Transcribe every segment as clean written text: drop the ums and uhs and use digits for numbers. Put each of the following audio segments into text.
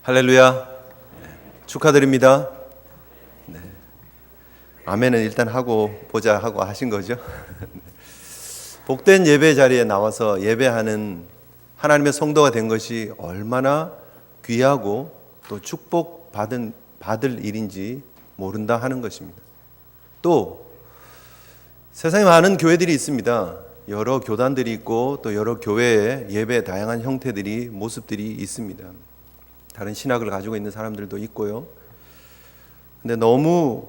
할렐루야. 축하드립니다. 네. 아멘은 일단 하고 보자 하고 하신 거죠. 복된 예배 자리에 나와서 예배하는 하나님의 성도가 된 것이 얼마나 귀하고 또 축복받을 일인지 모른다 하는 것입니다. 또 세상에 많은 교회들이 있습니다. 여러 교단들이 있고 또 여러 교회의 예배의 다양한 형태들이 모습들이 있습니다. 다른 신학을 가지고 있는 사람들도 있고요. 근데 너무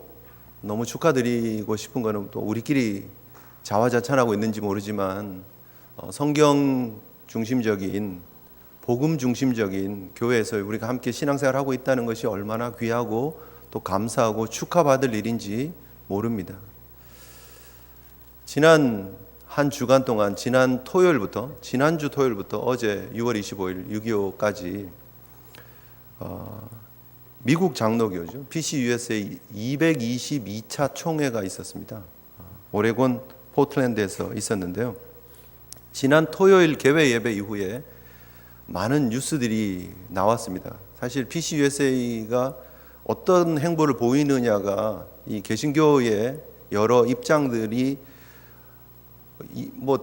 축하드리고 싶은 거는 또 우리끼리 자화자찬하고 있는지 모르지만 성경 중심적인 복음 중심적인 교회에서 우리가 함께 신앙생활을 하고 있다는 것이 얼마나 귀하고 또 감사하고 축하받을 일인지 모릅니다. 지난 한 주간 동안 지난주 토요일부터 어제 6월 25일 6.25까지 미국 장로교죠. PCUSA 222차 총회가 있었습니다. 오레곤 포틀랜드에서 있었는데요. 지난 토요일 개회 예배 이후에 많은 뉴스들이 나왔습니다. 사실 PCUSA가 어떤 행보를 보이느냐가 이 개신교의 여러 입장들이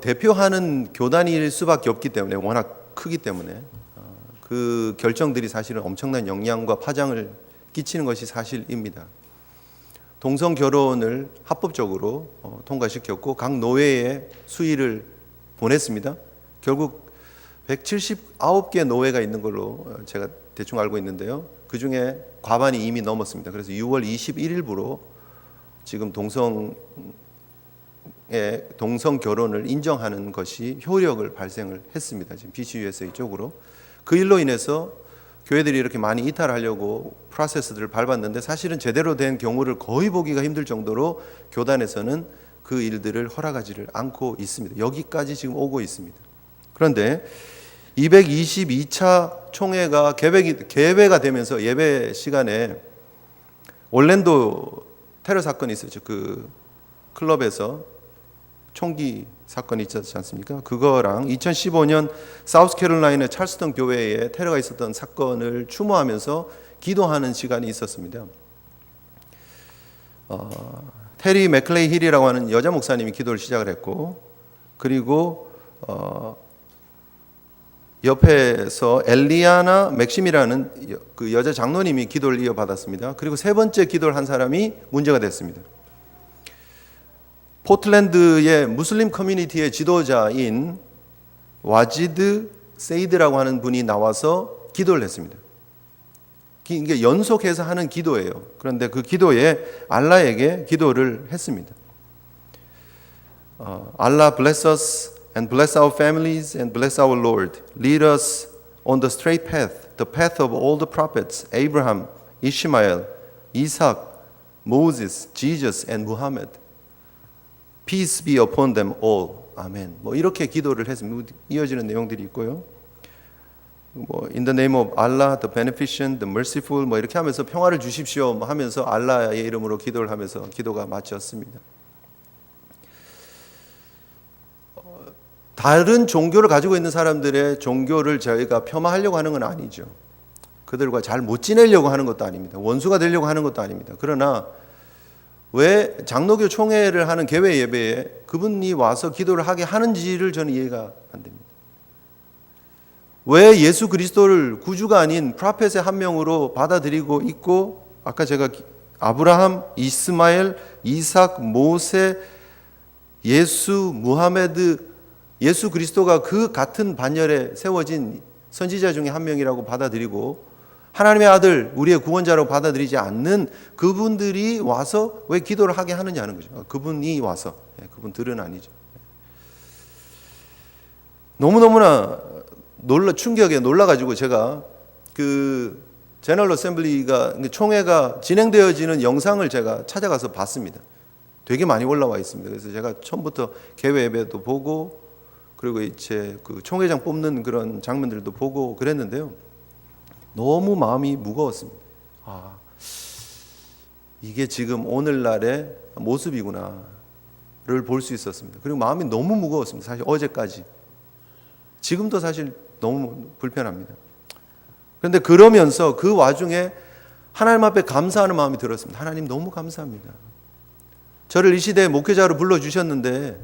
대표하는 교단일 수밖에 없기 때문에 워낙 크기 때문에 그 결정들이 사실은 엄청난 영향과 파장을 끼치는 것이 사실입니다. 동성 결혼을 합법적으로 통과시켰고 각 노회에 수의를 보냈습니다. 결국 179개 노회가 있는 걸로 제가 대충 알고 있는데요. 그 중에 과반이 이미 넘었습니다. 그래서 6월 21일부로 지금 동성 결혼을 인정하는 것이 효력을 발생을 했습니다. 지금 PCUSA 쪽으로. 그 일로 인해서 교회들이 이렇게 많이 이탈하려고 프로세스들을 밟았는데 사실은 제대로 된 경우를 거의 보기가 힘들 정도로 교단에서는 그 일들을 허락하지를 않고 있습니다. 여기까지 지금 오고 있습니다. 그런데 222차 총회가 개회가 되면서 예배 시간에 올랜도 테러 사건이 있었죠. 그 클럽에서 총기 사건이 있었지 않습니까? 그거랑 2015년 사우스캐롤라이나 찰스턴 교회에 테러가 있었던 사건을 추모하면서 기도하는 시간이 있었습니다. 테리 맥클레이 힐이라고 하는 여자 목사님이 기도를 시작을 했고, 그리고 옆에서 엘리아나 맥심이라는 그 여자 장로님이 기도를 이어받았습니다. 그리고 세 번째 기도를 한 사람이 문제가 됐습니다. 포틀랜드의 무슬림 커뮤니티의 지도자인 와지드 세이드라고 하는 분이 나와서 기도를 했습니다. 이게 연속해서 하는 기도예요. 그런데 그 기도에 알라에게 기도를 했습니다. Allah bless us and bless our families and bless our Lord. Lead us on the straight path, the path of all the prophets, Abraham, Ishmael, Isaac, Moses, Jesus and Muhammad. Peace be upon them all. 아멘. 이렇게 기도를 했습니다. 이어지는 내용들이 있고요. In the name of Allah, the beneficent, the merciful, 이렇게 하면서 평화를 주십시오 하면서 알라의 이름으로 기도를 하면서 기도가 마쳤습니다. 다른 종교를 가지고 있는 사람들의 종교를 저희가 폄하하려고 하는 건 아니죠. 그들과 잘 못 지내려고 하는 것도 아닙니다. 원수가 되려고 하는 것도 아닙니다. 그러나 왜 장로교 총회를 하는 개회 예배에 그분이 와서 기도를 하게 하는지를 저는 이해가 안 됩니다. 왜 예수 그리스도를 구주가 아닌 프로펫의 한 명으로 받아들이고 있고, 아까 제가 아브라함, 이스마엘, 이삭, 모세, 예수, 무하메드, 예수 그리스도가 그 같은 반열에 세워진 선지자 중에 한 명이라고 받아들이고 하나님의 아들, 우리의 구원자로 받아들이지 않는 그분들이 와서 왜 기도를 하게 하느냐 하는 거죠. 그분이 와서, 그분들은 아니죠. 너무너무나 충격에 놀라가지고 제가 그 제너럴 어셈블리가 총회가 진행되어지는 영상을 제가 찾아가서 봤습니다. 되게 많이 올라와 있습니다. 그래서 제가 처음부터 개회 예배도 보고 그리고 이제 그 총회장 뽑는 그런 장면들도 보고 그랬는데요. 너무 마음이 무거웠습니다. 이게 지금 오늘날의 모습이구나를 볼 수 있었습니다. 그리고 마음이 너무 무거웠습니다. 사실 어제까지. 지금도 사실 너무 불편합니다. 그런데 그러면서 그 와중에 하나님 앞에 감사하는 마음이 들었습니다. 하나님 너무 감사합니다. 저를 이 시대에 목회자로 불러주셨는데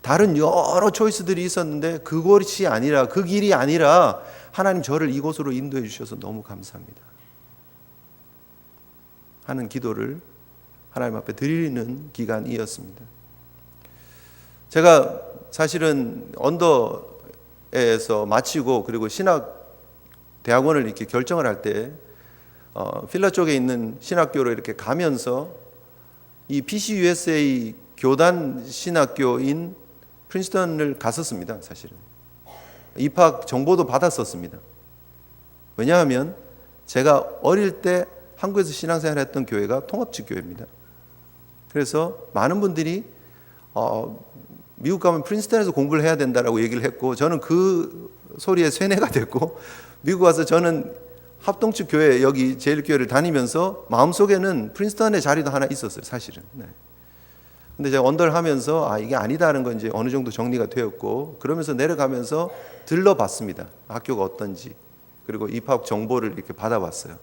다른 여러 초이스들이 있었는데 그것이 아니라, 그 길이 아니라 하나님 저를 이곳으로 인도해 주셔서 너무 감사합니다 하는 기도를 하나님 앞에 드리는 기간이었습니다. 제가 사실은 언더에서 마치고 그리고 신학 대학원을 이렇게 결정을 할 때 필라 쪽에 있는 신학교로 이렇게 가면서 이 PCUSA 교단 신학교인 프린스턴을 갔었습니다. 사실은 입학 정보도 받았었습니다. 왜냐하면 제가 어릴 때 한국에서 신앙생활을 했던 교회가 통합직 교회입니다. 그래서 많은 분들이 미국 가면 프린스턴에서 공부를 해야 된다라고 얘기를 했고, 저는 그 소리에 쇠뇌가 됐고, 미국 와서 저는 합동측 교회, 여기 제일교회를 다니면서 마음속에는 프린스턴의 자리도 하나 있었어요, 사실은. 네. 근데 제가 언더를 하면서 이게 아니다는 건 이제 어느 정도 정리가 되었고, 그러면서 내려가면서 들러봤습니다. 학교가 어떤지. 그리고 입학 정보를 이렇게 받아봤어요.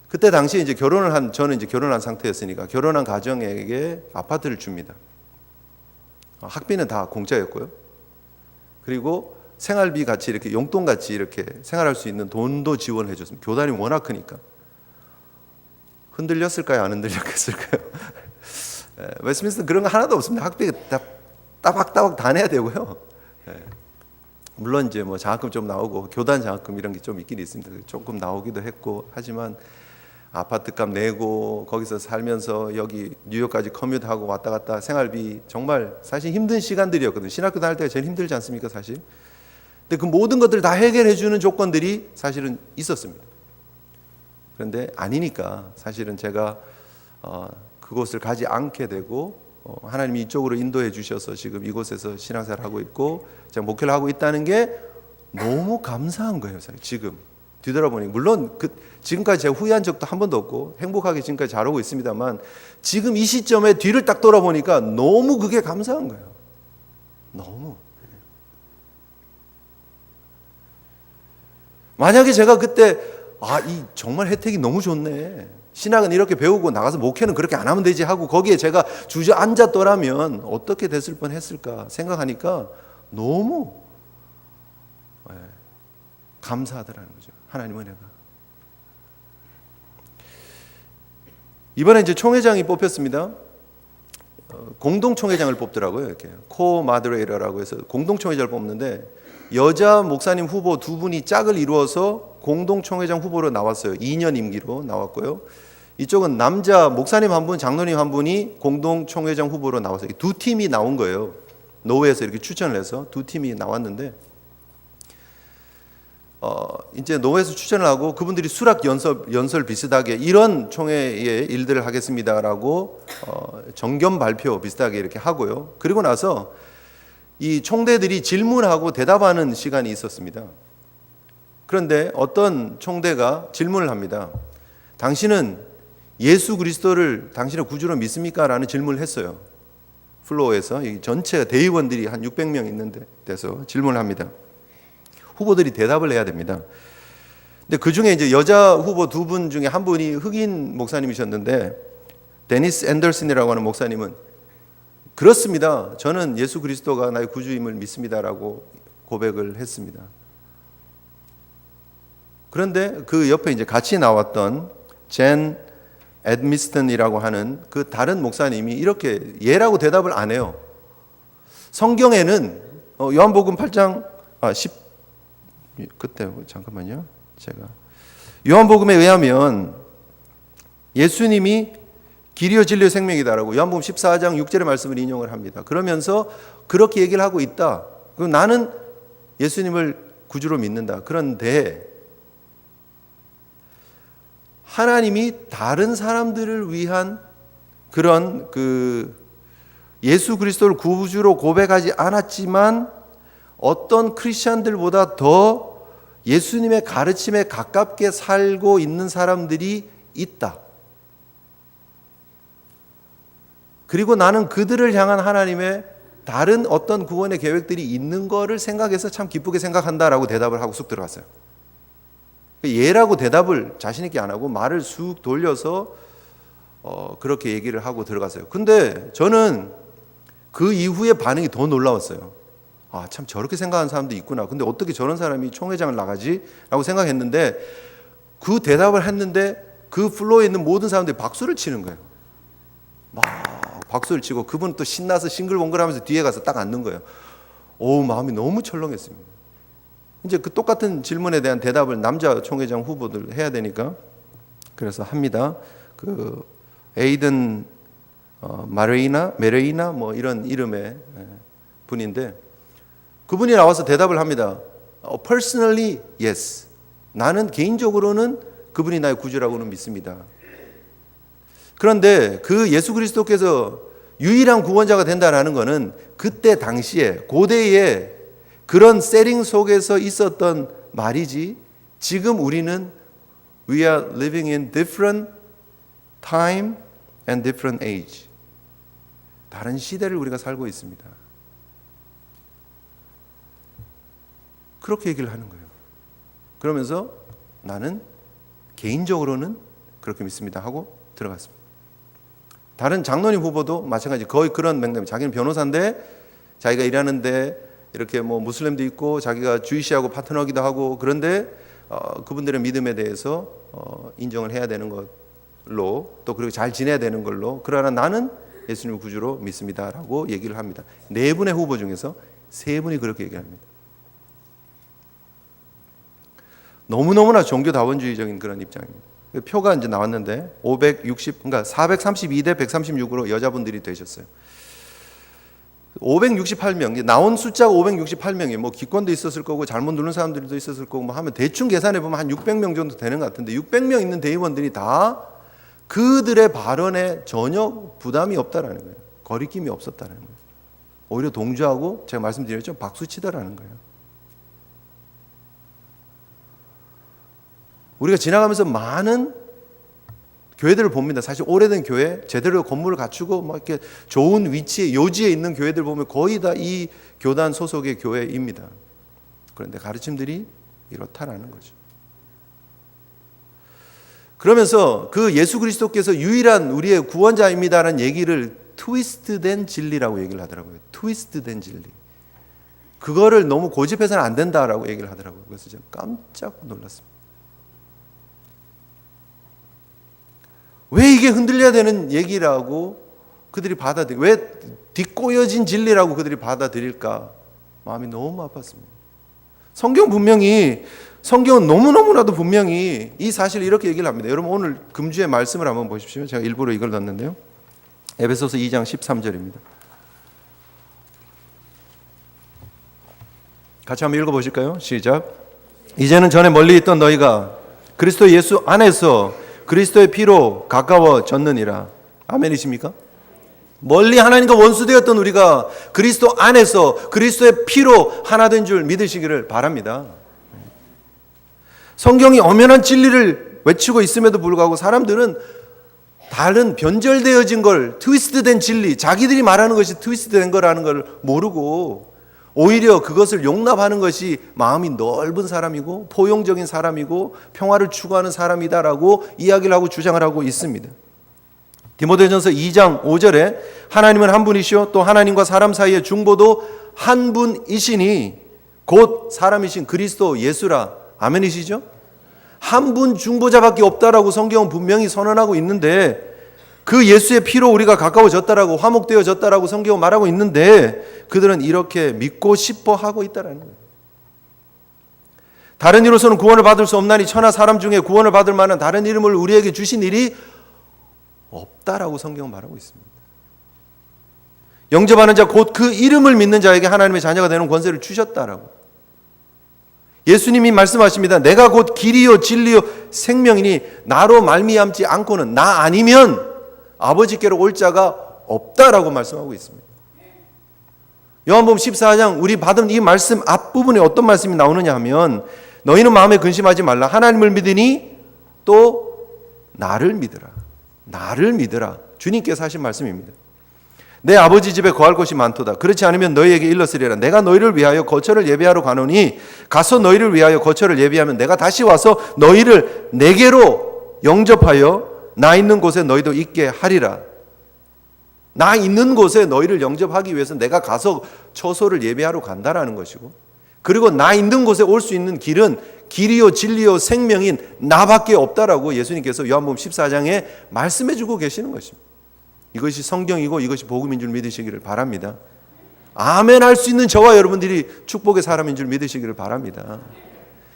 그때 당시에 이제 저는 이제 결혼한 상태였으니까 결혼한 가정에게 아파트를 줍니다. 학비는 다 공짜였고요. 그리고 생활비 같이 이렇게 용돈 같이 이렇게 생활할 수 있는 돈도 지원해 줬습니다. 교단이 워낙 크니까. 흔들렸을까요? 안 흔들렸을까요? 웨스트민스터는 그런 거 하나도 없습니다. 학비 따박따박 다 내야 되고요. 물론 이제 뭐 장학금 좀 나오고 교단 장학금 이런 게 좀 있긴 있습니다. 조금 나오기도 했고, 하지만 아파트값 내고 거기서 살면서 여기 뉴욕까지 커뮤트하고 왔다 갔다 생활비 정말 사실 힘든 시간들이었거든요. 신학교 다닐 때가 제일 힘들지 않습니까, 사실? 근데 그 모든 것들을 다 해결해 주는 조건들이 사실은 있었습니다. 그런데 아니니까 사실은 제가 그곳을 가지 않게 되고 하나님이 이쪽으로 인도해 주셔서 지금 이곳에서 신앙생활을 하고 있고 제가 목회를 하고 있다는 게 너무 감사한 거예요. 지금 뒤돌아보니 물론 지금까지 제가 후회한 적도 한 번도 없고 행복하게 지금까지 잘하고 있습니다만, 지금 이 시점에 뒤를 딱 돌아보니까 너무 그게 감사한 거예요. 너무. 만약에 제가 그때 이 정말 혜택이 너무 좋네, 신학은 이렇게 배우고 나가서 목회는 그렇게 안 하면 되지 하고 거기에 제가 주저앉았더라면 어떻게 됐을 뻔했을까 생각하니까 너무 감사하더라는 거죠. 하나님 은혜가. 이번에 이제 총회장이 뽑혔습니다. 공동총회장을 뽑더라고요. 이렇게 코-마더레이터라고 해서 공동총회장을 뽑는데 여자 목사님 후보 두 분이 짝을 이루어서 공동총회장 후보로 나왔어요. 2년 임기로 나왔고요. 이쪽은 남자 목사님 한 분, 장로님 한 분이 공동총회장 후보로 나와서 두 팀이 나온 거예요. 노회에서 이렇게 추천을 해서 두 팀이 나왔는데 이제 노회에서 추천을 하고 그분들이 수락 연설 비슷하게 이런 총회의 일들을 하겠습니다라고 정견 발표 비슷하게 이렇게 하고요. 그리고 나서 이 총대들이 질문하고 대답하는 시간이 있었습니다. 그런데 어떤 총대가 질문을 합니다. 당신은 예수 그리스도를 당신의 구주로 믿습니까? 라는 질문을 했어요. 플로어에서 전체 대의원들이 한 600명 있는 데서 질문을 합니다. 후보들이 대답을 해야 됩니다. 근데 그 중에 이제 여자 후보 두 분 중에 한 분이 흑인 목사님이셨는데 데니스 앤더슨이라고 하는 목사님은 그렇습니다. 저는 예수 그리스도가 나의 구주임을 믿습니다라고 고백을 했습니다. 그런데 그 옆에 이제 같이 나왔던 젠 에드미스턴이라고 하는 그 다른 목사님이 이렇게 예라고 대답을 안 해요. 성경에는 요한복음 8장 10 그때 잠깐만요. 제가 요한복음에 의하면 예수님이 길이요 진리요 생명이다라고 요한복음 14장 6절의 말씀을 인용을 합니다. 그러면서 그렇게 얘기를 하고 있다. 그럼 나는 예수님을 구주로 믿는다. 그런데 하나님이 다른 사람들을 위한 그런 예수 그리스도를 구주로 고백하지 않았지만 어떤 크리스천들보다 더 예수님의 가르침에 가깝게 살고 있는 사람들이 있다. 그리고 나는 그들을 향한 하나님의 다른 어떤 구원의 계획들이 있는 거를 생각해서 참 기쁘게 생각한다라고 대답을 하고 쑥 들어갔어요. 예라고 대답을 자신 있게 안 하고 말을 쑥 돌려서 그렇게 얘기를 하고 들어갔어요. 근데 저는 그 이후에 반응이 더 놀라웠어요. 아, 참 저렇게 생각하는 사람도 있구나. 근데 어떻게 저런 사람이 총회장을 나가지? 라고 생각했는데 그 대답을 했는데 그 플로어에 있는 모든 사람들이 박수를 치는 거예요. 막 박수를 치고 그분 또 신나서 싱글벙글하면서 뒤에 가서 딱 앉는 거예요. 오, 마음이 너무 철렁했습니다. 이제 그 똑같은 질문에 대한 대답을 남자 총회장 후보들 해야 되니까 그래서 합니다. 그 에이든 메레이나 뭐 이런 이름의 분인데 그분이 나와서 대답을 합니다. Personally, yes. 나는 개인적으로는 그분이 나의 구주라고는 믿습니다. 그런데 그 예수 그리스도께서 유일한 구원자가 된다라는 것은 그때 당시에 고대에 그런 세팅 속에서 있었던 말이지 지금 우리는 we are living in different time and different age. 다른 시대를 우리가 살고 있습니다. 그렇게 얘기를 하는 거예요. 그러면서 나는 개인적으로는 그렇게 믿습니다 하고 들어갔습니다. 다른 장로님 후보도 마찬가지 거의 그런 맥락입니다. 자기는 변호사인데 자기가 일하는데 이렇게 뭐 무슬림도 있고 자기가 주이시하고 파트너기도 하고 그런데 그분들의 믿음에 대해서 인정을 해야 되는 걸로 또 그리고 잘 지내야 되는 걸로 그러나 나는 예수님을 구주로 믿습니다라고 얘기를 합니다. 네 분의 후보 중에서 세 분이 그렇게 얘기합니다. 너무너무나 종교다원주의적인 그런 입장입니다. 표가 이제 나왔는데 432대 136으로 여자분들이 되셨어요. 568명, 나온 숫자가 568명이에요. 뭐 기권도 있었을 거고 잘못 누른 사람들도 있었을 거고 뭐 하면 대충 계산해 보면 한 600명 정도 되는 것 같은데 600명 있는 대의원들이 다 그들의 발언에 전혀 부담이 없다라는 거예요. 거리낌이 없었다는 거예요. 오히려 동조하고 제가 말씀드렸죠. 박수치더라는 거예요. 우리가 지나가면서 많은 교회들을 봅니다. 사실 오래된 교회, 제대로 건물을 갖추고 막 이렇게 좋은 위치에 요지에 있는 교회들 보면 거의 다 이 교단 소속의 교회입니다. 그런데 가르침들이 이렇다라는 거죠. 그러면서 그 예수 그리스도께서 유일한 우리의 구원자입니다라는 얘기를 트위스트된 진리라고 얘기를 하더라고요. 트위스트된 진리. 그거를 너무 고집해서는 안 된다라고 얘기를 하더라고요. 그래서 제가 깜짝 놀랐습니다. 왜 이게 흔들려야 되는 얘기라고 그들이 왜 뒷꼬여진 진리라고 그들이 받아들일까? 마음이 너무 아팠습니다. 성경은 너무너무나도 분명히 이 사실을 이렇게 얘기를 합니다. 여러분 오늘 금주의 말씀을 한번 보십시오. 제가 일부러 이걸 넣었는데요. 에베소서 2장 13절입니다. 같이 한번 읽어보실까요? 시작. 이제는 전에 멀리 있던 너희가 그리스도 예수 안에서 그리스도의 피로 가까워졌느니라. 아멘이십니까? 멀리 하나님과 원수되었던 우리가 그리스도 안에서 그리스도의 피로 하나 된 줄 믿으시기를 바랍니다. 성경이 엄연한 진리를 외치고 있음에도 불구하고 사람들은 다른 변절되어진 걸 트위스트된 진리, 자기들이 말하는 것이 트위스트된 거라는 걸 모르고 오히려 그것을 용납하는 것이 마음이 넓은 사람이고 포용적인 사람이고 평화를 추구하는 사람이다라고 이야기를 하고 주장을 하고 있습니다. 디모데전서 2장 5절에 하나님은 한 분이시요 또 하나님과 사람 사이의 중보도 한 분이시니 곧 사람이신 그리스도 예수라. 아멘이시죠? 한 분 중보자밖에 없다라고 성경은 분명히 선언하고 있는데 그 예수의 피로 우리가 가까워졌다라고 화목되어졌다라고 성경은 말하고 있는데 그들은 이렇게 믿고 싶어 하고 있다라는 거예요. 다른 이로서는 구원을 받을 수 없나니 천하 사람 중에 구원을 받을 만한 다른 이름을 우리에게 주신 일이 없다라고 성경은 말하고 있습니다. 영접하는 자 곧 그 이름을 믿는 자에게 하나님의 자녀가 되는 권세를 주셨다라고. 예수님이 말씀하십니다. 내가 곧 길이요 진리요 생명이니 나로 말미암지 않고는 나 아니면 아버지께로 올 자가 없다라고 말씀하고 있습니다. 요한복음 14장 우리 받은 이 말씀 앞부분에 어떤 말씀이 나오느냐 하면 너희는 마음에 근심하지 말라. 하나님을 믿으니 또 나를 믿으라. 나를 믿으라. 주님께서 하신 말씀입니다. 내 아버지 집에 거할 곳이 많도다. 그렇지 않으면 너희에게 일렀으리라. 내가 너희를 위하여 거처를 예비하러 가노니 가서 너희를 위하여 거처를 예비하면 내가 다시 와서 너희를 내게로 영접하여 나 있는 곳에 너희도 있게 하리라. 나 있는 곳에 너희를 영접하기 위해서 내가 가서 처소를 예비하러 간다라는 것이고, 그리고 나 있는 곳에 올 수 있는 길은 길이요 진리요 생명인 나밖에 없다라고 예수님께서 요한복음 14장에 말씀해 주고 계시는 것입니다. 이것이 성경이고 이것이 복음인 줄 믿으시기를 바랍니다. 아멘 할 수 있는 저와 여러분들이 축복의 사람인 줄 믿으시기를 바랍니다.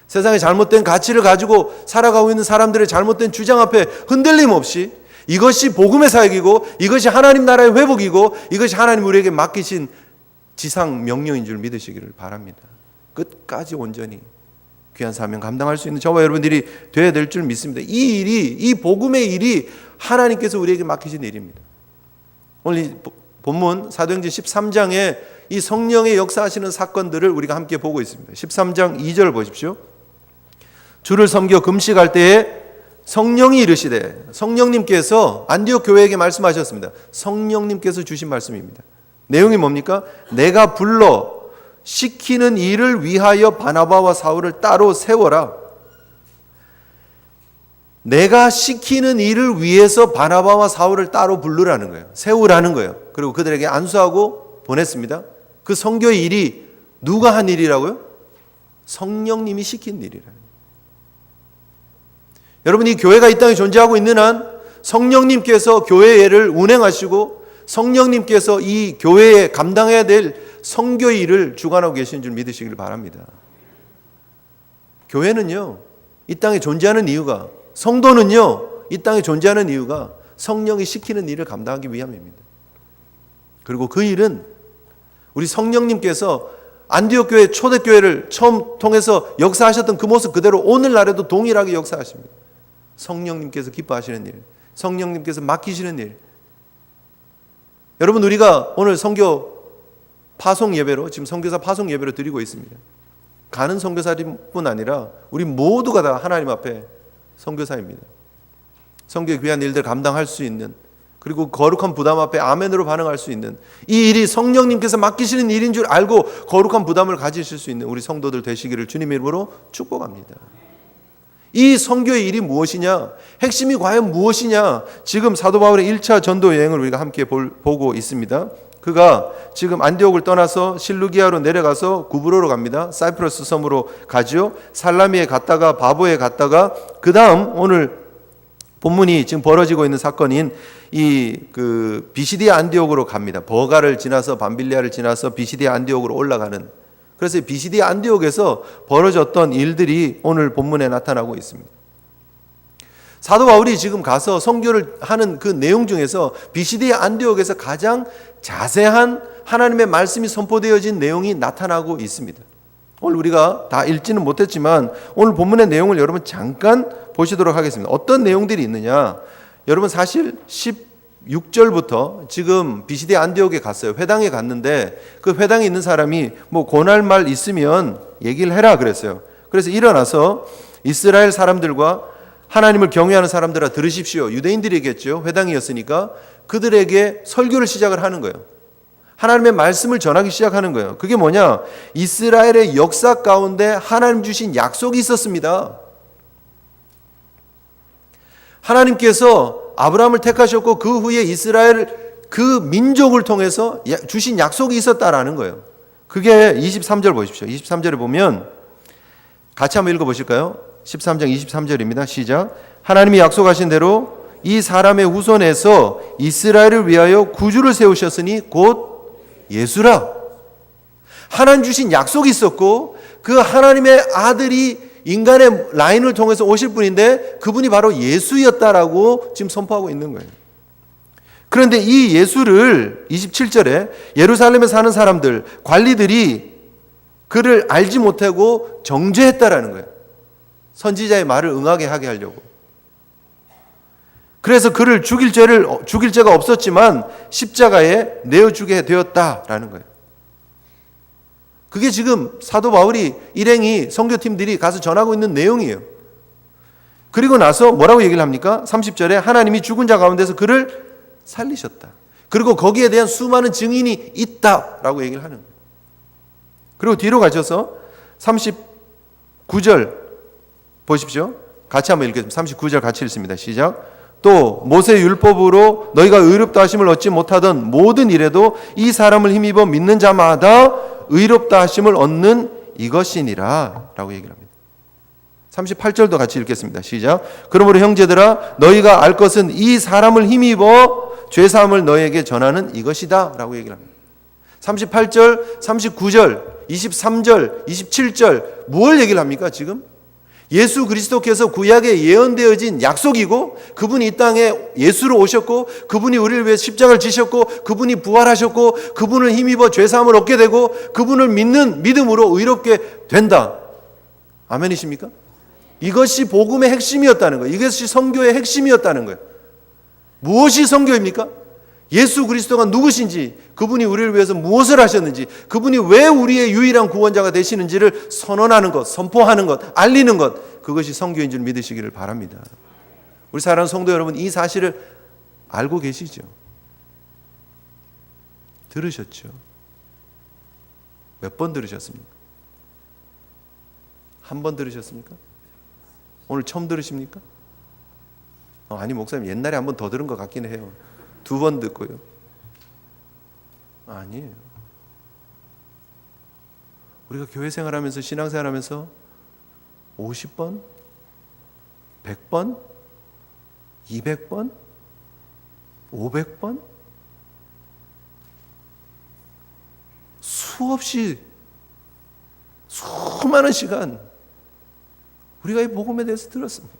세상에 잘못된 가치를 가지고 살아가고 있는 사람들의 잘못된 주장 앞에 흔들림 없이 이것이 복음의 사역이고 이것이 하나님 나라의 회복이고 이것이 하나님 우리에게 맡기신 지상 명령인 줄 믿으시기를 바랍니다. 끝까지 온전히 귀한 사명 감당할 수 있는 저와 여러분들이 되어야 될 줄 믿습니다. 이 일이, 이 복음의 일이 하나님께서 우리에게 맡기신 일입니다. 오늘 이 본문 사도행전 13장에 이 성령의 역사하시는 사건들을 우리가 함께 보고 있습니다. 13장 2절 보십시오. 주를 섬겨 금식할 때에 성령이 이르시되, 성령님께서 안디옥 교회에게 말씀하셨습니다. 성령님께서 주신 말씀입니다. 내용이 뭡니까? 내가 불러 시키는 일을 위하여 바나바와 사울을 따로 세워라. 내가 시키는 일을 위해서 바나바와 사울을 따로 부르라는 거예요. 세우라는 거예요. 그리고 그들에게 안수하고 보냈습니다. 그 선교의 일이 누가 한 일이라고요? 성령님이 시킨 일이라는 거예요. 여러분, 이 교회가 이 땅에 존재하고 있는 한 성령님께서 교회의 일을 운행하시고 성령님께서 이 교회에 감당해야 될 선교의 일을 주관하고 계신 줄 믿으시길 바랍니다. 교회는요, 이 땅에 존재하는 이유가, 성도는요, 이 땅에 존재하는 이유가 성령이 시키는 일을 감당하기 위함입니다. 그리고 그 일은 우리 성령님께서 안디옥 교회 초대교회를 처음 통해서 역사하셨던 그 모습 그대로 오늘날에도 동일하게 역사하십니다. 성령님께서 기뻐하시는 일, 성령님께서 맡기시는 일. 여러분, 우리가 오늘 선교 파송 예배로, 지금 선교사 파송 예배로 드리고 있습니다. 가는 선교사뿐 아니라 우리 모두가 다 하나님 앞에 선교사입니다. 선교의 귀한 일들 감당할 수 있는, 그리고 거룩한 부담 앞에 아멘으로 반응할 수 있는 이 일이 성령님께서 맡기시는 일인 줄 알고 거룩한 부담을 가지실 수 있는 우리 성도들 되시기를 주님의 이름으로 축복합니다. 이 선교의 일이 무엇이냐? 핵심이 과연 무엇이냐? 지금 사도 바울의 1차 전도 여행을 우리가 함께 보고 있습니다. 그가 지금 안디옥을 떠나서 실루기아로 내려가서 구브로로 갑니다. 사이프러스 섬으로 가죠. 살라미에 갔다가 바보에 갔다가 그 다음 오늘 본문이 지금 벌어지고 있는 사건인 이 비시디아 안디옥으로 갑니다. 버가를 지나서 밤빌리아를 지나서 비시디아 안디옥으로 올라가는, 그래서 비시디아 안디옥에서 벌어졌던 일들이 오늘 본문에 나타나고 있습니다. 사도 바울이 지금 가서 선교를 하는 그 내용 중에서 비시디아 안디옥에서 가장 자세한 하나님의 말씀이 선포되어진 내용이 나타나고 있습니다. 오늘 우리가 다 읽지는 못했지만 오늘 본문의 내용을 여러분 잠깐 보시도록 하겠습니다. 어떤 내용들이 있느냐? 여러분, 사실 16절부터 지금 비시디아 안디옥에 갔어요. 회당에 갔는데 그 회당에 있는 사람이 뭐 권할 말 있으면 얘기를 해라 그랬어요. 그래서 일어나서 이스라엘 사람들과 하나님을 경외하는 사람들아 들으십시오. 유대인들이겠죠. 회당이었으니까 그들에게 설교를 시작을 하는 거예요. 하나님의 말씀을 전하기 시작하는 거예요. 그게 뭐냐? 이스라엘의 역사 가운데 하나님 주신 약속이 있었습니다. 하나님께서 아브라함을 택하셨고 그 후에 이스라엘 그 민족을 통해서 주신 약속이 있었다라는 거예요. 그게 23절 보십시오. 23절에 보면 같이 한번 읽어보실까요? 13장 23절입니다. 시작. 하나님이 약속하신 대로 이 사람의 후손에서 이스라엘을 위하여 구주를 세우셨으니 곧 예수라. 하나님 주신 약속이 있었고 그 하나님의 아들이 인간의 라인을 통해서 오실 분인데 그분이 바로 예수였다라고 지금 선포하고 있는 거예요. 그런데 이 예수를 27절에 예루살렘에 사는 사람들, 관리들이 그를 알지 못하고 정죄했다라는 거예요. 선지자의 말을 응하게 하게 하려고. 그래서 그를 죽일 죄가 없었지만 십자가에 내어주게 되었다라는 거예요. 그게 지금 사도 바울이 일행이 선교팀들이 가서 전하고 있는 내용이에요. 그리고 나서 뭐라고 얘기를 합니까? 30절에 하나님이 죽은 자 가운데서 그를 살리셨다. 그리고 거기에 대한 수많은 증인이 있다라고 얘기를 하는 거예요. 그리고 뒤로 가셔서 39절 보십시오. 같이 한번 읽겠습니다. 39절 같이 읽습니다. 시작. 또 모세의 율법으로 너희가 의롭다 하심을 얻지 못하던 모든 일에도 이 사람을 힘입어 믿는 자마다 의롭다 하심을 얻는 이것이니라 라고 얘기를 합니다. 38절도 같이 읽겠습니다. 시작. 그러므로 형제들아 너희가 알 것은 이 사람을 힘입어 죄사함을 너희에게 전하는 이것이다 라고 얘기를 합니다. 38절, 39절, 23절, 27절 뭘 얘기를 합니까 지금? 예수 그리스도께서 구약에 예언되어진 약속이고 그분이 이 땅에 예수로 오셨고 그분이 우리를 위해 십자가를 지셨고 그분이 부활하셨고 그분을 힘입어 죄사함을 얻게 되고 그분을 믿는 믿음으로 의롭게 된다. 아멘이십니까? 이것이 복음의 핵심이었다는 거예요. 이것이 선교의 핵심이었다는 거예요. 무엇이 선교입니까? 예수 그리스도가 누구신지, 그분이 우리를 위해서 무엇을 하셨는지, 그분이 왜 우리의 유일한 구원자가 되시는지를 선언하는 것, 선포하는 것, 알리는 것, 그것이 선교인 줄 믿으시기를 바랍니다. 우리 사랑하는 성도 여러분, 이 사실을 알고 계시죠? 들으셨죠? 몇 번 들으셨습니까? 한 번 들으셨습니까? 오늘 처음 들으십니까? 아니 목사님 옛날에 한 번 더 들은 것 같긴 해요. 2번 듣고요. 아니에요. 우리가 교회 생활하면서 신앙생활하면서 50번, 100번, 200번, 500번 수없이 수많은 시간 우리가 이 복음에 대해서 들었습니다.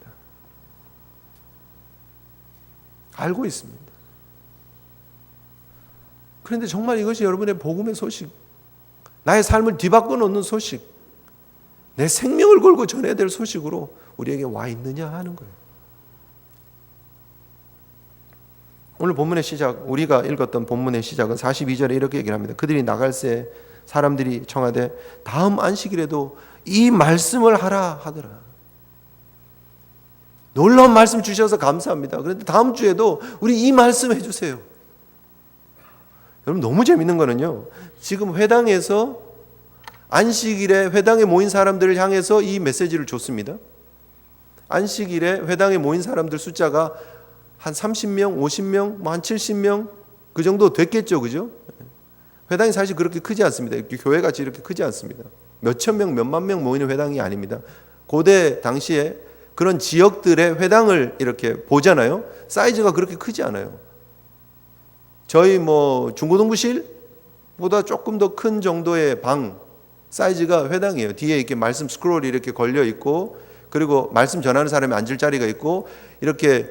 알고 있습니다. 그런데 정말 이것이 여러분의 복음의 소식, 나의 삶을 뒤바꿔 놓는 소식, 내 생명을 걸고 전해야 될 소식으로 우리에게 와 있느냐 하는 거예요. 오늘 본문의 시작, 우리가 읽었던 본문의 시작은 42절에 이렇게 얘기를 합니다. 그들이 나갈 새 사람들이 청하되 다음 안식일에도 이 말씀을 하라 하더라. 놀라운 말씀 주셔서 감사합니다. 그런데 다음 주에도 우리 이 말씀 해주세요. 여러분 너무 재밌는 거는요, 지금 회당에서 안식일에 회당에 모인 사람들을 향해서 이 메시지를 줬습니다. 안식일에 회당에 모인 사람들 숫자가 한 30명, 50명, 뭐 한 70명 그 정도 됐겠죠, 그죠? 회당이 사실 그렇게 크지 않습니다. 교회같이 이렇게 크지 않습니다. 몇천 명, 몇만 명 모이는 회당이 아닙니다. 고대 당시에 그런 지역들의 회당을 이렇게 보잖아요. 사이즈가 그렇게 크지 않아요. 저희 뭐 중고등부실보다 조금 더 큰 정도의 방 사이즈가 회당이에요. 뒤에 이렇게 말씀 스크롤이 이렇게 걸려 있고, 그리고 말씀 전하는 사람이 앉을 자리가 있고, 이렇게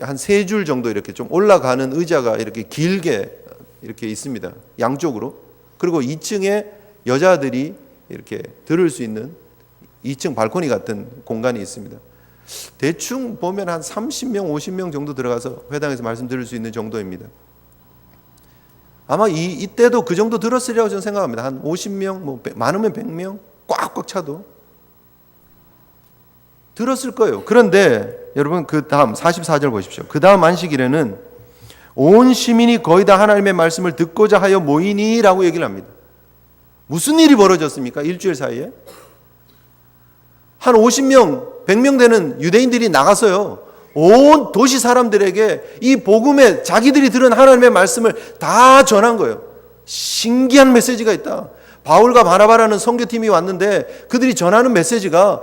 한 3줄 정도 이렇게 좀 올라가는 의자가 이렇게 길게 이렇게 있습니다. 양쪽으로. 그리고 2층에 여자들이 이렇게 들을 수 있는 2층 발코니 같은 공간이 있습니다. 대충 보면 한 30명, 50명 정도 들어가서 회당에서 말씀 들을 수 있는 정도입니다. 아마 이때도 그 정도 들었으리라고 저는 생각합니다. 한 50명, 뭐 많으면 100명, 꽉꽉 차도 들었을 거예요. 그런데 여러분 그 다음 44절 보십시오. 그 다음 안식일에는 온 시민이 거의 다 하나님의 말씀을 듣고자 하여 모이니 라고 얘기를 합니다. 무슨 일이 벌어졌습니까? 일주일 사이에 한 50명, 100명 되는 유대인들이 나가서요, 온 도시 사람들에게 이 복음에 자기들이 들은 하나님의 말씀을 다 전한 거예요. 신기한 메시지가 있다. 바울과 바나바라는 선교팀이 왔는데 그들이 전하는 메시지가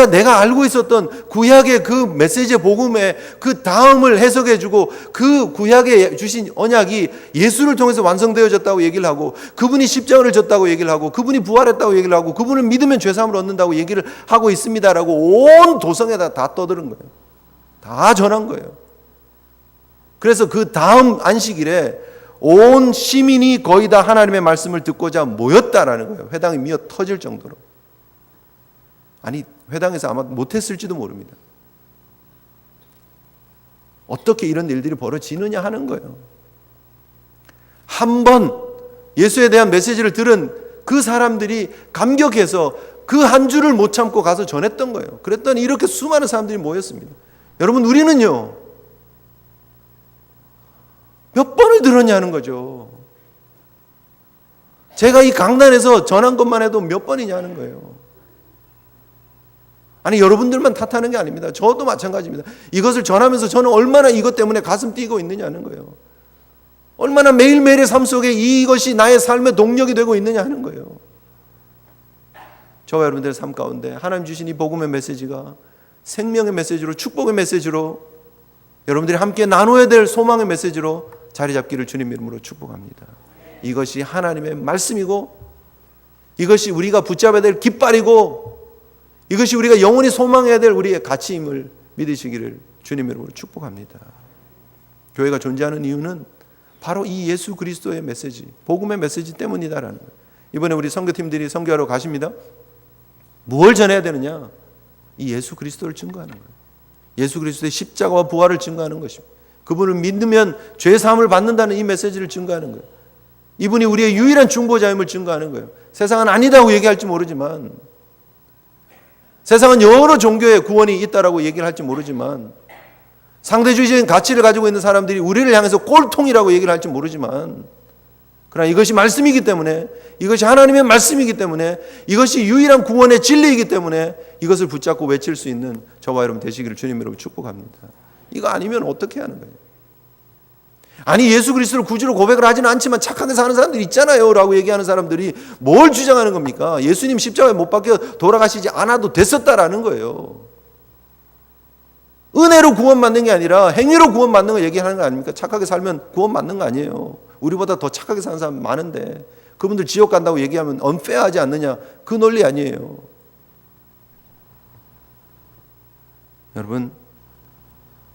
내가 알고 있었던 구약의 그 메시지의 복음의 그 다음을 해석해주고, 그 구약에 주신 언약이 예수를 통해서 완성되어졌다고 얘기를 하고, 그분이 십자가를 졌다고 얘기를 하고, 그분이 부활했다고 얘기를 하고, 그분을 믿으면 죄사함을 얻는다고 얘기를 하고 있습니다라고 온 도성에다 다 떠드는 거예요. 다 전한 거예요. 그래서 그 다음 안식일에 온 시민이 거의 다 하나님의 말씀을 듣고자 모였다라는 거예요. 회당이 미어 터질 정도로. 아니, 회당에서 아마 못했을지도 모릅니다. 어떻게 이런 일들이 벌어지느냐 하는 거예요. 한 번 예수에 대한 메시지를 들은 그 사람들이 감격해서 그 한 주를 못 참고 가서 전했던 거예요. 그랬더니 이렇게 수많은 사람들이 모였습니다. 여러분, 우리는요, 몇 번을 들었냐는 거죠. 제가 이 강단에서 전한 것만 해도 몇 번이냐는 거예요. 아니, 여러분들만 탓하는 게 아닙니다. 저도 마찬가지입니다. 이것을 전하면서 저는 얼마나 이것 때문에 가슴 뛰고 있느냐는 거예요. 얼마나 매일매일의 삶 속에 이것이 나의 삶의 동력이 되고 있느냐 하는 거예요. 저와 여러분들의 삶 가운데 하나님 주신 이 복음의 메시지가 생명의 메시지로, 축복의 메시지로, 여러분들이 함께 나눠야 될 소망의 메시지로 자리 잡기를 주님 이름으로 축복합니다. 이것이 하나님의 말씀이고, 이것이 우리가 붙잡아야 될 깃발이고, 이것이 우리가 영원히 소망해야 될 우리의 가치임을 믿으시기를 주님 이름으로 축복합니다. 교회가 존재하는 이유는 바로 이 예수 그리스도의 메시지, 복음의 메시지 때문이다라는 거예요. 이번에 우리 선교팀들이 선교하러 가십니다. 무엇을 전해야 되느냐? 이 예수 그리스도를 증거하는 거예요. 예수 그리스도의 십자가와 부활을 증거하는 것입니다. 그분을 믿으면 죄 사함을 받는다는 이 메시지를 증거하는 거예요. 이분이 우리의 유일한 중보자임을 증거하는 거예요. 세상은 아니다고 얘기할지 모르지만, 세상은 여러 종교의 구원이 있다라고 얘기를 할지 모르지만, 상대주의적인 가치를 가지고 있는 사람들이 우리를 향해서 꼴통이라고 얘기를 할지 모르지만, 그러나 이것이 말씀이기 때문에, 이것이 하나님의 말씀이기 때문에, 이것이 유일한 구원의 진리이기 때문에 이것을 붙잡고 외칠 수 있는 저와 여러분 되시기를 주님으로 축복합니다. 이거 아니면 어떻게 하는 거예요? 아니, 예수 그리스도를 구주로 고백을 하지는 않지만 착하게 사는 사람들이 있잖아요 라고 얘기하는 사람들이 뭘 주장하는 겁니까? 예수님 십자가에 못 박혀 돌아가시지 않아도 됐었다라는 거예요. 은혜로 구원받는 게 아니라 행위로 구원받는 거 얘기하는 거 아닙니까? 착하게 살면 구원받는 거 아니에요. 우리보다 더 착하게 사는 사람 많은데 그분들 지옥 간다고 얘기하면 언페어하지 않느냐, 그 논리 아니에요. 여러분,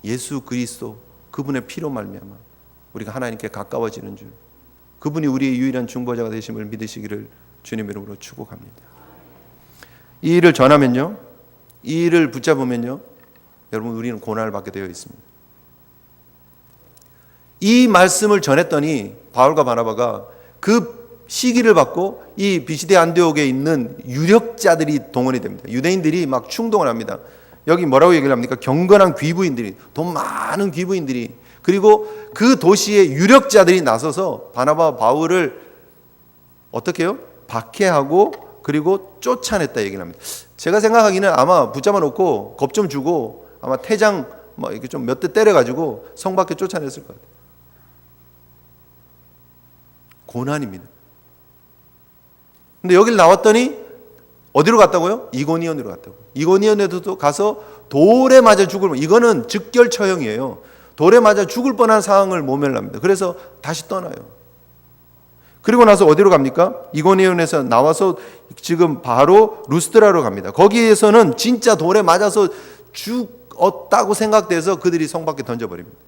예수 그리스도 그분의 피로 말미암아 우리가 하나님께 가까워지는 줄, 그분이 우리의 유일한 중보자가 되심을 믿으시기를 주님 이름으로 축복합니다. 이 일을 전하면요, 이 일을 붙잡으면요, 여러분 우리는 고난을 받게 되어 있습니다. 이 말씀을 전했더니 바울과 바나바가 그 시기를 받고 이 비시대 안디옥에 있는 유력자들이 동원이 됩니다. 유대인들이 막 충동을 합니다. 여기 뭐라고 얘기를 합니까? 경건한 귀부인들이, 돈 많은 귀부인들이, 그리고 그 도시의 유력자들이 나서서 바나바와 바울을 어떻게 해요? 박해하고 그리고 쫓아냈다 얘기를 합니다. 제가 생각하기는 아마 붙잡아 놓고 겁 좀 주고 아마 태장 뭐 이렇게 좀 몇 대 때려가지고 성 밖에 쫓아냈을 것 같아요. 고난입니다. 근데 여기를 나왔더니 어디로 갔다고요? 이고니온으로 갔다고. 이고니온에도 가서 돌에 맞아 죽을, 이거는 즉결처형이에요. 돌에 맞아 죽을 뻔한 상황을 모면합니다. 그래서 다시 떠나요. 그리고 나서 어디로 갑니까? 이고니온에서 나와서 지금 바로 루스드라로 갑니다. 거기에서는 진짜 돌에 맞아서 죽었다고 생각돼서 그들이 성 밖에 던져버립니다.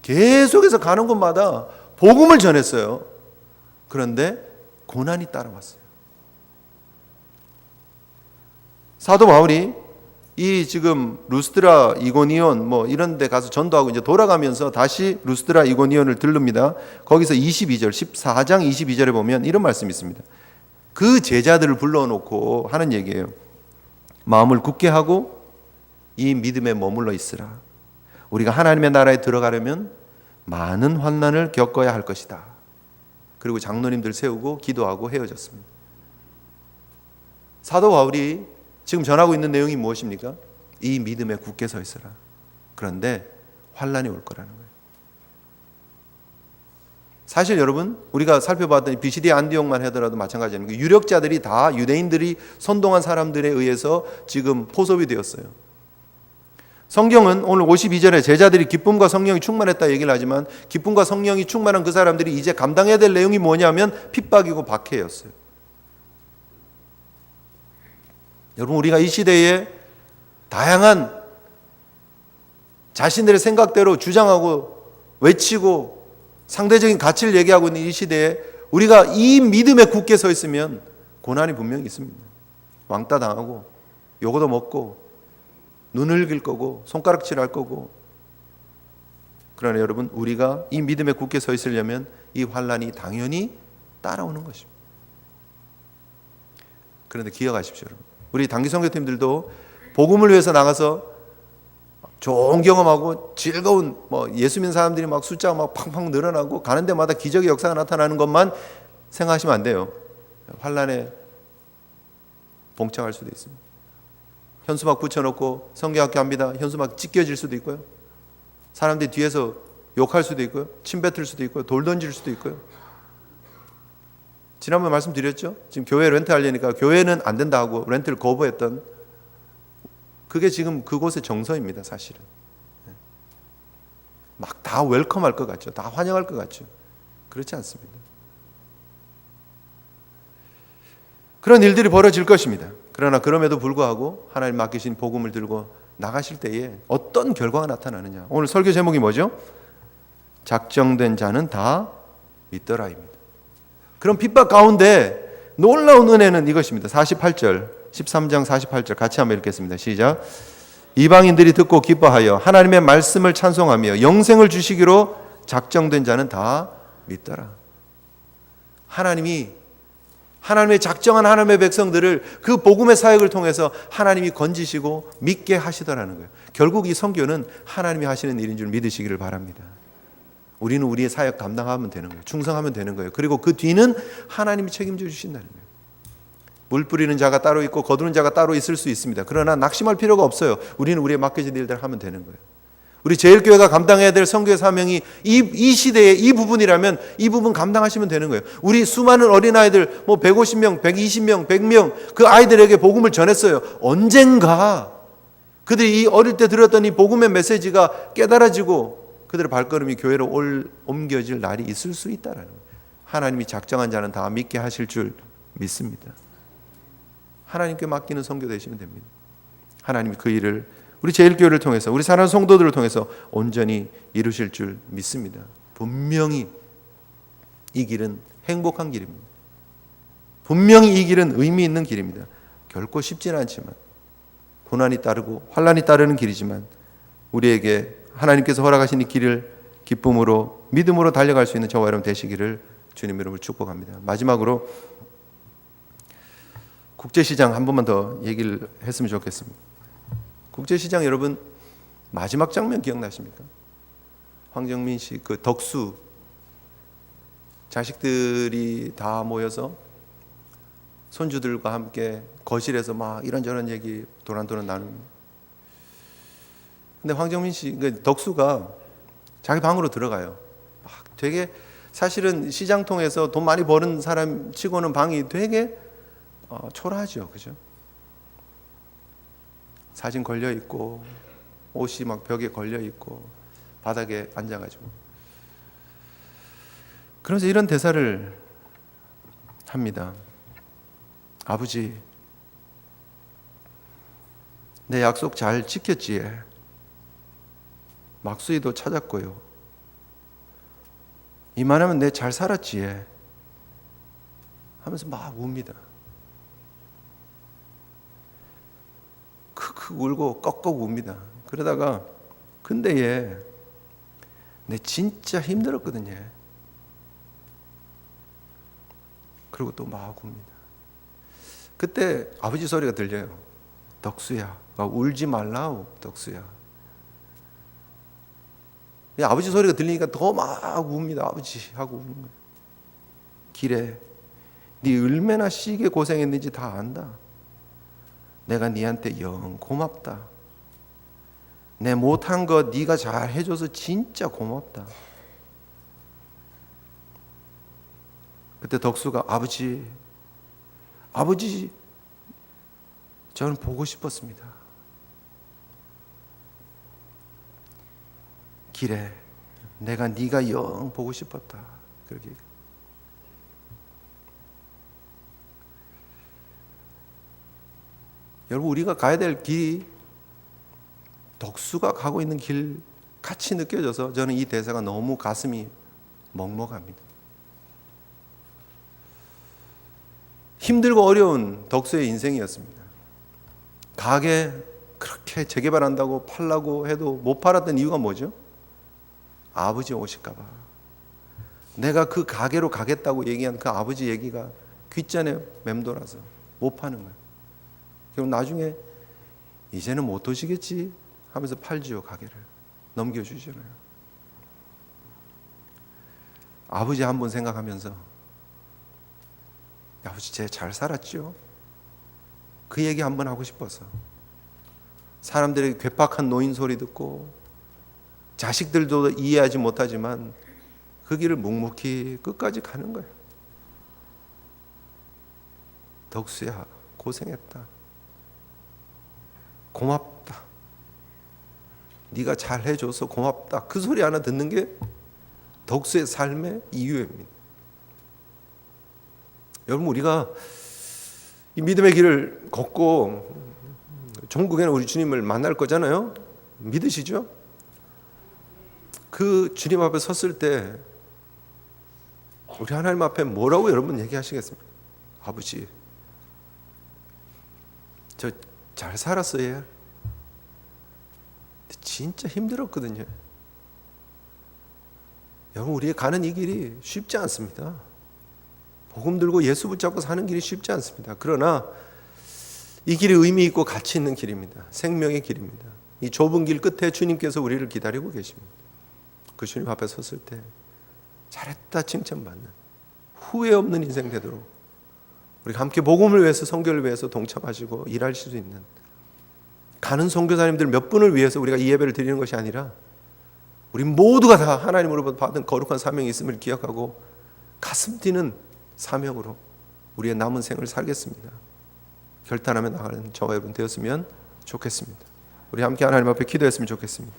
계속해서 가는 곳마다 복음을 전했어요. 그런데 고난이 따라왔어요. 사도 바울이 이 지금 루스드라, 이고니온 뭐 이런 데 가서 전도하고 이제 돌아가면서 다시 루스드라, 이고니온을 들릅니다. 거기서 22절, 14장 22절에 보면 이런 말씀이 있습니다. 그 제자들을 불러놓고 하는 얘기예요. 마음을 굳게 하고 이 믿음에 머물러 있으라. 우리가 하나님의 나라에 들어가려면 많은 환난을 겪어야 할 것이다. 그리고 장로님들 세우고 기도하고 헤어졌습니다. 사도 바울이 지금 전하고 있는 내용이 무엇입니까? 이 믿음에 굳게 서 있으라. 그런데 환난이 올 거라는 거예요. 사실 여러분, 우리가 살펴봤더니 비시디 안디옥만 하더라도 마찬가지입니다. 유력자들이 다 유대인들이 선동한 사람들에 의해서 지금 포섭이 되었어요. 성경은 오늘 52절에 제자들이 기쁨과 성령이 충만했다 얘기를 하지만, 기쁨과 성령이 충만한 그 사람들이 이제 감당해야 될 내용이 뭐냐면 핍박이고 박해였어요. 여러분, 우리가 이 시대에 다양한 자신들의 생각대로 주장하고 외치고 상대적인 가치를 얘기하고 있는 이 시대에 우리가 이 믿음에 굳게 서 있으면 고난이 분명히 있습니다. 왕따 당하고 요거도 먹고 눈을 길 거고 손가락질 할 거고. 그러나 여러분, 우리가 이 믿음에 굳게 서 있으려면 이 환난이 당연히 따라오는 것입니다. 그런데 기억하십시오, 여러분. 우리 단기 선교팀들도 복음을 위해서 나가서 좋은 경험하고 즐거운 예수 믿는 사람들이 막 숫자가 막 팡팡 늘어나고 가는 데마다 기적의 역사가 나타나는 것만 생각하시면 안 돼요. 환란에 봉착할 수도 있습니다. 현수막 붙여놓고 성경학교 합니다. 현수막 찢겨질 수도 있고요. 사람들이 뒤에서 욕할 수도 있고요. 침 뱉을 수도 있고요. 돌 던질 수도 있고요. 지난번에 말씀드렸죠. 지금 교회 렌트하려니까 교회는 안 된다 하고 렌트를 거부했던, 그게 지금 그곳의 정서입니다. 사실은 막 다 웰컴할 것 같죠. 다 환영할 것 같죠. 그렇지 않습니다. 그런 일들이 벌어질 것입니다. 그러나 그럼에도 불구하고 하나님 맡기신 복음을 들고 나가실 때에 어떤 결과가 나타나느냐. 오늘 설교 제목이 뭐죠? 작정된 자는 다 믿더라입니다. 그런 핍박 가운데 놀라운 은혜는 이것입니다. 48절, 13장 48절 같이 한번 읽겠습니다. 시작. 이방인들이 듣고 기뻐하여 하나님의 말씀을 찬송하며 영생을 주시기로 작정된 자는 다 믿더라. 하나님의 작정한 하나님의 백성들을 그 복음의 사역을 통해서 하나님이 건지시고 믿게 하시더라는 거예요. 결국 이 선교는 하나님이 하시는 일인 줄 믿으시기를 바랍니다. 우리는 우리의 사역 감당하면 되는 거예요. 충성하면 되는 거예요. 그리고 그 뒤는 하나님이 책임져 주신다는 거예요. 물 뿌리는 자가 따로 있고 거두는 자가 따로 있을 수 있습니다. 그러나 낙심할 필요가 없어요. 우리는 우리의 맡겨진 일들을 하면 되는 거예요. 우리 제일교회가 감당해야 될 선교의 사명이 이 시대의 이 부분이라면 이 부분 감당하시면 되는 거예요. 우리 수많은 어린아이들 150명, 120명, 100명 그 아이들에게 복음을 전했어요. 언젠가 그들이 이 어릴 때 들었던 이 복음의 메시지가 깨달아지고 그들의 발걸음이 교회로 옮겨질 날이 있을 수 있다는 거예요. 하나님이 작정한 자는 다 믿게 하실 줄 믿습니다. 하나님께 맡기는 선교 되시면 됩니다. 하나님이 그 일을 우리 제일교회를 통해서 우리 사랑하는 성도들을 통해서 온전히 이루실 줄 믿습니다. 분명히 이 길은 행복한 길입니다. 분명히 이 길은 의미 있는 길입니다. 결코 쉽지는 않지만 고난이 따르고 환난이 따르는 길이지만 우리에게 하나님께서 허락하신 이 길을 기쁨으로 믿음으로 달려갈 수 있는 저와 여러분 되시기를 주님 이름으로 축복합니다. 마지막으로 국제시장 한 번만 더 얘기를 했으면 좋겠습니다. 국제시장 여러분 마지막 장면 기억나십니까? 황정민 씨 그 덕수 자식들이 다 모여서 손주들과 함께 거실에서 막 이런저런 얘기 도란도란 나눕니다. 근데 황정민 씨 그 덕수가 자기 방으로 들어가요. 막 되게 사실은 시장 통해서 돈 많이 버는 사람 치고는 방이 되게 초라하죠, 그죠? 사진 걸려 있고 옷이 막 벽에 걸려 있고 바닥에 앉아가지고 그러면서 이런 대사를 합니다. 아버지, 내 약속 잘 지켰지? 막수이도 찾았고요. 이만하면 내 잘 살았지? 하면서 막 웁니다. 크크 울고 꺽꺽 웁니다. 그러다가 근데 얘 내 진짜 힘들었거든 얘. 그리고 또 막 웁니다. 그때 아버지 소리가 들려요. 덕수야, 울지 말라우 덕수야. 아버지 소리가 들리니까 더 막 웁니다. 아버지 하고 우는 거예요. 길에 네 얼마나 시게 고생했는지 다 안다. 내가 네한테 영 고맙다. 내 못한 거 네가 잘 해줘서 진짜 고맙다. 그때 덕수가 아버지 저는 보고 싶었습니다. 길에 내가 네가 영 보고 싶었다. 그렇게 여러분 우리가 가야 될 길이 덕수가 가고 있는 길 같이 느껴져서 저는 이 대사가 너무 가슴이 먹먹합니다. 힘들고 어려운 덕수의 인생이었습니다. 가게 그렇게 재개발한다고 팔라고 해도 못 팔았던 이유가 뭐죠? 아버지 오실까 봐. 내가 그 가게로 가겠다고 얘기한 그 아버지 얘기가 귓전에 맴돌아서 못 파는 거예요. 그리고 나중에 이제는 못 오시겠지 하면서 팔지요. 가게를 넘겨주잖아요. 아버지 한번 생각하면서 아버지 쟤 잘 살았죠? 그 얘기 한번 하고 싶어서. 사람들의 괴팍한 노인 소리 듣고 자식들도 이해하지 못하지만 그 길을 묵묵히 끝까지 가는 거예요. 덕수야 고생했다. 고맙다. 네가 잘해줘서 고맙다. 그 소리 하나 듣는 게 덕수의 삶의 이유입니다. 여러분, 우리가 이 믿음의 길을 걷고 종국에는 우리 주님을 만날 거잖아요. 믿으시죠? 그 주님 앞에 섰을 때 우리 하나님 앞에 뭐라고 여러분 얘기하시겠습니까? 아버지, 저 잘 살았어요. 진짜 힘들었거든요. 여러분, 우리의 가는 이 길이 쉽지 않습니다. 복음 들고 예수 붙잡고 사는 길이 쉽지 않습니다. 그러나 이 길이 의미 있고 가치 있는 길입니다. 생명의 길입니다. 이 좁은 길 끝에 주님께서 우리를 기다리고 계십니다. 그 주님 앞에 섰을 때 잘했다 칭찬받는 후회 없는 인생 되도록 우리가 함께 복음을 위해서, 선교를 위해서 동참하시고 일하실 수 있는, 가는 선교사님들 몇 분을 위해서 우리가 이 예배를 드리는 것이 아니라 우리 모두가 다 하나님으로부터 받은 거룩한 사명이 있음을 기억하고 가슴 뛰는 사명으로 우리의 남은 생을 살겠습니다. 결단하며 나가는 저와 여러분 되었으면 좋겠습니다. 우리 함께 하나님 앞에 기도했으면 좋겠습니다.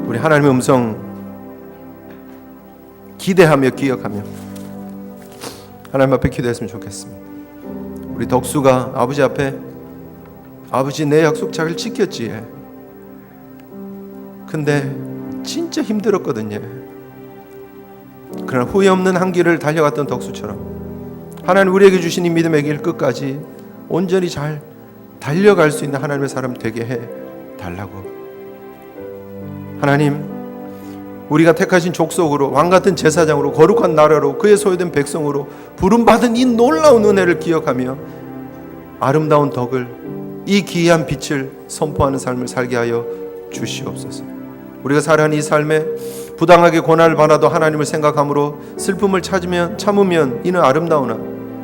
우리 하나님의 음성 기대하며 기억하며 하나님 앞에 기도했으면 좋겠습니다. 우리 덕수가 아버지 앞에 아버지 내 약속 잘 지켰지. 근데 진짜 힘들었거든요. 그러나 후회 없는 한 길을 달려갔던 덕수처럼 하나님 우리에게 주신 이 믿음의 길 끝까지 온전히 잘 달려갈 수 있는 하나님의 사람 되게 해달라고. 하나님, 우리가 택하신 족속으로, 왕같은 제사장으로, 거룩한 나라로, 그의 소유된 백성으로 부름받은 이 놀라운 은혜를 기억하며 아름다운 덕을, 이 기이한 빛을 선포하는 삶을 살게 하여 주시옵소서. 우리가 살아가는 이 삶에 부당하게 고난을 받아도 하나님을 생각함으로 슬픔을 참으면 이는 아름다우나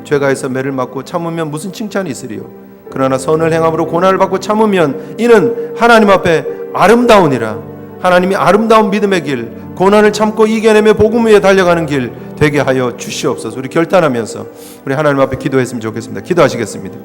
죄가 해서 매를 맞고 참으면 무슨 칭찬이 있으리요. 그러나 선을 행함으로 고난을 받고 참으면 이는 하나님 앞에 아름다우니라. 하나님이 아름다운 믿음의 길, 고난을 참고 이겨내며 복음 위에 달려가는 길 되게 하여 주시옵소서. 우리 결단하면서 우리 하나님 앞에 기도했으면 좋겠습니다. 기도하시겠습니다.